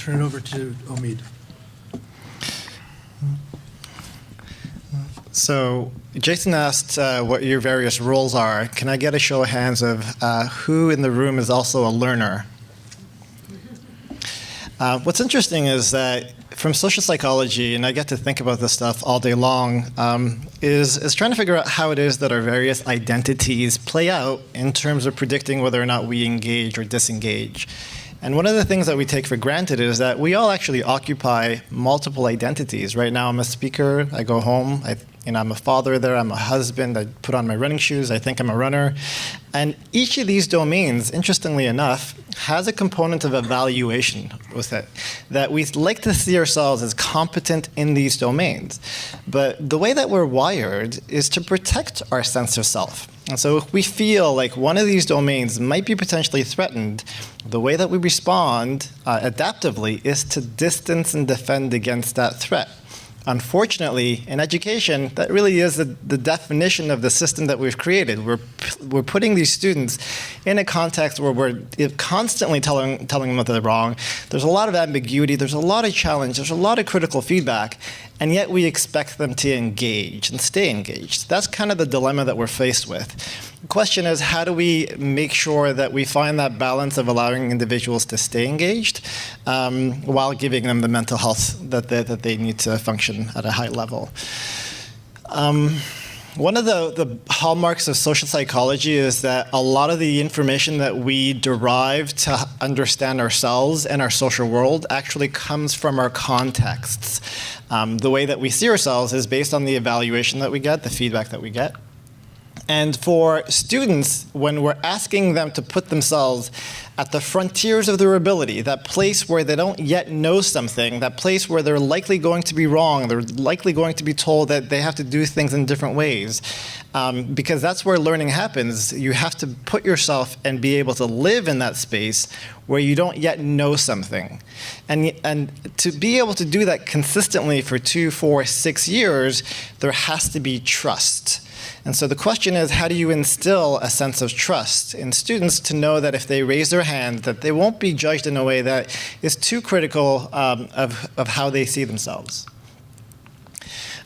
Turn it over to Omid. So Jason asked what your various roles are. Can I get a show of hands of who in the room is also a learner? What's interesting is that from social psychology, and I get to think about this stuff all day long, is trying to figure out how it is that our various identities play out in terms of predicting whether or not we engage or disengage. And one of the things that we take for granted is that we all actually occupy multiple identities. Right now I'm a speaker, I go home, I'm a father there, I'm a husband, I put on my running shoes, I think I'm a runner. And each of these domains, interestingly enough, has a component of evaluation with it, that we like to see ourselves as competent in these domains. But the way that we're wired is to protect our sense of self. And so if we feel like one of these domains might be potentially threatened, the way that we respond adaptively is to distance and defend against that threat. Unfortunately, in education, that really is the definition of the system that we've created. We're putting these students in a context where we're constantly telling them that they're wrong. There's a lot of ambiguity, there's a lot of challenge, there's a lot of critical feedback, and yet we expect them to engage and stay engaged. That's kind of the dilemma that we're faced with. The question is, how do we make sure that we find that balance of allowing individuals to stay engaged while giving them the mental health that they need to function at a high level? One of the hallmarks of social psychology is that a lot of the information that we derive to understand ourselves and our social world actually comes from our contexts. The way that we see ourselves is based on the evaluation that we get, the feedback that we get. And for students, when we're asking them to put themselves at the frontiers of their ability, that place where they don't yet know something, that place where they're likely going to be wrong, they're likely going to be told that they have to do things in different ways, because that's where learning happens. You have to put yourself and be able to live in that space where you don't yet know something. And to be able to do that consistently for 2, 4, 6 years, there has to be trust. And so the question is, how do you instill a sense of trust in students to know that if they raise their hand, that they won't be judged in a way that is too critical of how they see themselves?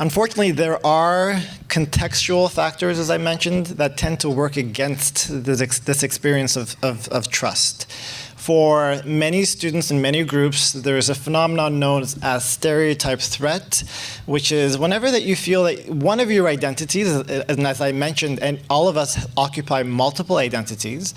Unfortunately, there are contextual factors, as I mentioned, that tend to work against this experience of trust. For many students in many groups, there is a phenomenon known as stereotype threat, which is whenever that you feel that one of your identities, and as I mentioned, and all of us occupy multiple identities,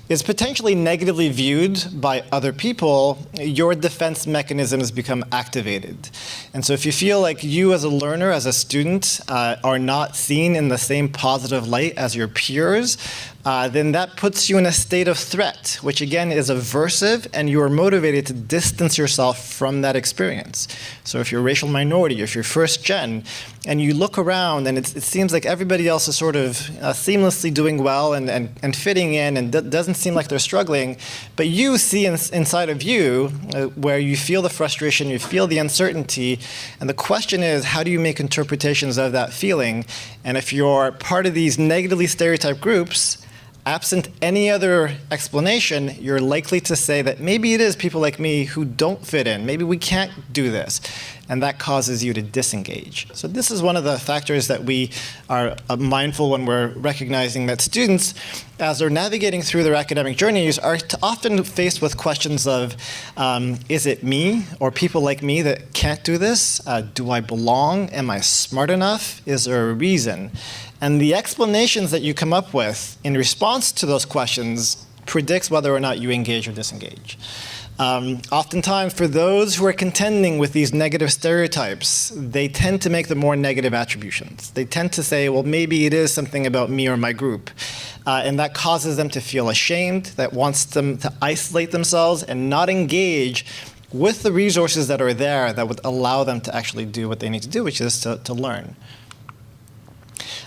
is potentially negatively viewed by other people, your defense mechanisms become activated. And so if you feel like you as a learner, as a student, are not seen in the same positive light as your peers, then that puts you in a state of threat, which again is aversive, and you are motivated to distance yourself from that experience. So if you're a racial minority, if you're first gen, and you look around and it seems like everybody else is sort of seamlessly doing well and fitting in and doesn't seem like they're struggling, but you see inside of you where you feel the frustration, you feel the uncertainty, and the question is, how do you make interpretations of that feeling? And if you're part of these negatively stereotyped groups, absent any other explanation, you're likely to say that maybe it is people like me who don't fit in. Maybe we can't do this. And that causes you to disengage. So this is one of the factors that we are mindful when we're recognizing that students, as they're navigating through their academic journeys, are often faced with questions of, is it me or people like me that can't do this? Do I belong? Am I smart enough? Is there a reason? And the explanations that you come up with in response to those questions predicts whether or not you engage or disengage. Oftentimes, for those who are contending with these negative stereotypes, they tend to make the more negative attributions. They tend to say, well, maybe it is something about me or my group. And that causes them to feel ashamed, that wants them to isolate themselves and not engage with the resources that are there that would allow them to actually do what they need to do, which is to learn.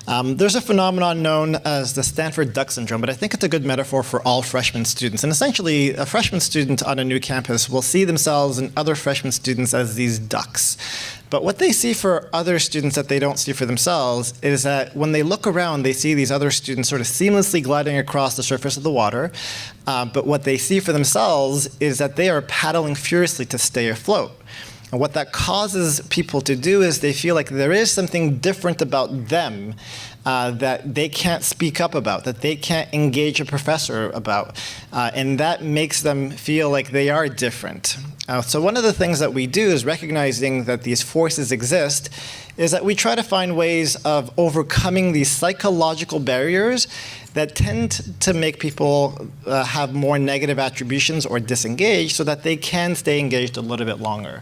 There's a phenomenon known as the Stanford duck syndrome, but I think it's a good metaphor for all freshman students. And essentially, a freshman student on a new campus will see themselves and other freshman students as these ducks. But what they see for other students that they don't see for themselves is that when they look around, they see these other students sort of seamlessly gliding across the surface of the water. But what they see for themselves is that they are paddling furiously to stay afloat. And what that causes people to do is they feel like there is something different about them that they can't speak up about, that they can't engage a professor about. And that makes them feel like they are different. So one of the things that we do is recognizing that these forces exist is that we try to find ways of overcoming these psychological barriers that tend to make people have more negative attributions or disengage so that they can stay engaged a little bit longer.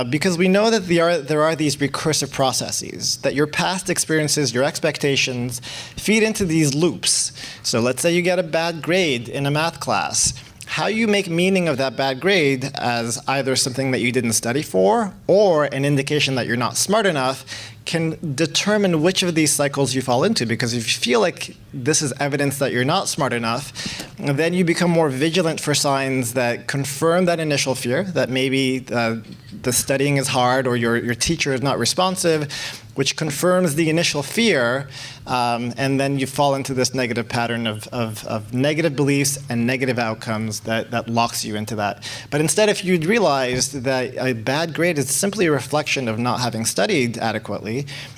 Because we know that there are these recursive processes, that your past experiences, your expectations, feed into these loops. So let's say you get a bad grade in a math class. How you make meaning of that bad grade as either something that you didn't study for or an indication that you're not smart enough can determine which of these cycles you fall into. Because if you feel like this is evidence that you're not smart enough, then you become more vigilant for signs that confirm that initial fear, that maybe the studying is hard or your teacher is not responsive, which confirms the initial fear, and then you fall into this negative pattern of negative beliefs and negative outcomes that locks you into that. But instead, if you'd realized that a bad grade is simply a reflection of not having studied adequately,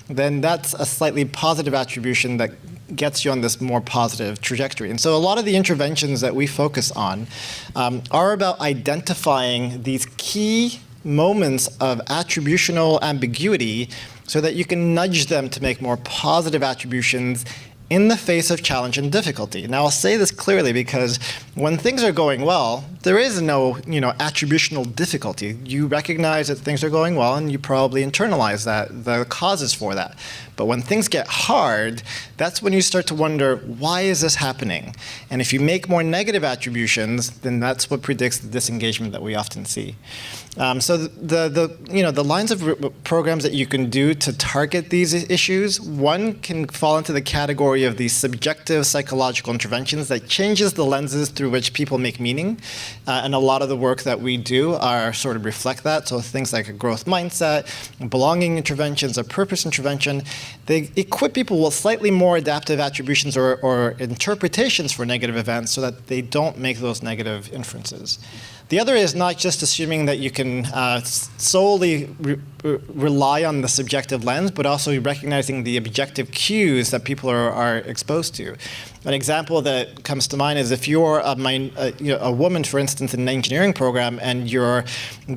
then that's a slightly positive attribution that gets you on this more positive trajectory. And so a lot of the interventions that we focus on are about identifying these key moments of attributional ambiguity so that you can nudge them to make more positive attributions in the face of challenge and difficulty. Now, I'll say this clearly because when things are going well, there is no, attributional difficulty. You recognize that things are going well, and you probably internalize the causes for that. But when things get hard, that's when you start to wonder, why is this happening? And if you make more negative attributions, then that's what predicts the disengagement that we often see. So the lines of programs that you can do to target these issues, one can fall into the category of these subjective psychological interventions that changes the lenses through which people make meaning. And a lot of the work that we do are sort of reflect that. So things like a growth mindset, belonging interventions, a purpose intervention, they equip people with slightly more adaptive attributions or interpretations for negative events so that they don't make those negative inferences. The other is not just assuming that you can solely rely on the subjective lens, but also recognizing the objective cues that people are exposed to. An example that comes to mind is if you're a woman, for instance, in an engineering program, and you're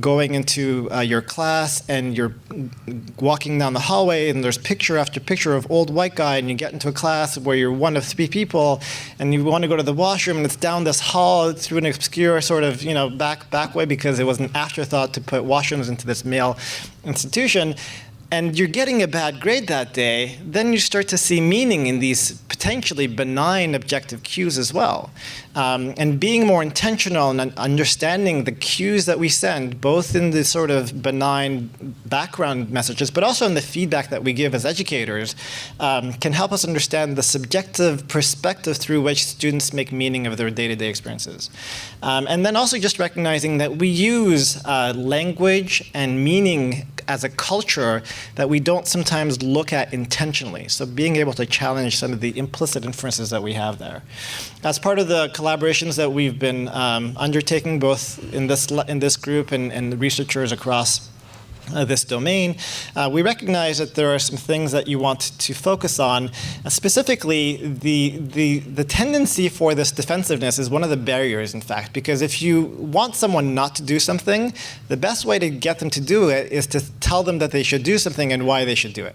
going into your class and you're walking down the hallway and there's picture after picture of old white guy, and you get into a class where you're one of 3 people and you want to go to the washroom, and it's down this hall through an obscure sort of back way because it was an afterthought to put washrooms into this male institution, and you're getting a bad grade that day, then you start to see meaning in these potentially benign objective cues as well. And being more intentional and understanding the cues that we send, both in the sort of benign background messages, but also in the feedback that we give as educators, can help us understand the subjective perspective through which students make meaning of their day-to-day experiences. And then also just recognizing that we use language and meaning as a culture that we don't sometimes look at intentionally. So being able to challenge some of the implicit inferences that we have there. As part of the collaborations that we've been undertaking, both in this group and researchers across this domain, we recognize that there are some things that you want to focus on. Specifically, the tendency for this defensiveness is one of the barriers, in fact, because if you want someone not to do something, the best way to get them to do it is to tell them that they should do something and why they should do it.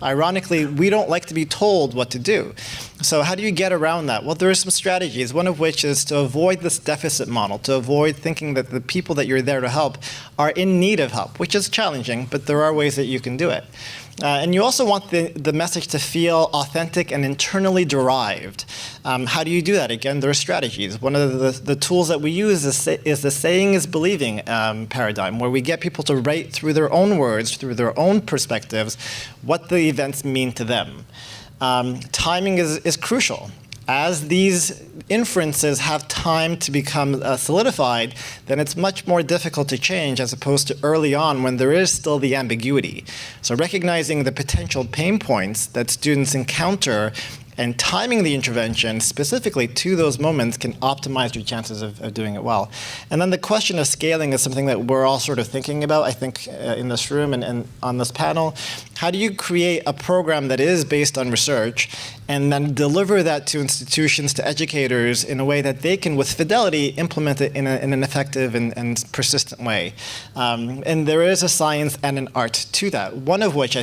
Ironically, we don't like to be told what to do. So how do you get around that? Well, there are some strategies, one of which is to avoid this deficit model, to avoid thinking that the people that you're there to help are in need of help, which is challenging, but there are ways that you can do it. And you also want the message to feel authentic and internally derived. How do you do that? Again, there are strategies. One of the tools that we use is the saying is believing paradigm, where we get people to write through their own words, through their own perspectives, what the events mean to them. Timing is crucial. As these inferences have time to become solidified, then it's much more difficult to change as opposed to early on when there is still the ambiguity. So recognizing the potential pain points that students encounter and timing the intervention specifically to those moments can optimize your chances of doing it well. And then the question of scaling is something that we're all sort of thinking about, I think, in this room and on this panel. How do you create a program that is based on research and then deliver that to institutions, to educators, in a way that they can, with fidelity, implement it in an effective and persistent way? And there is a science and an art to that, one of which I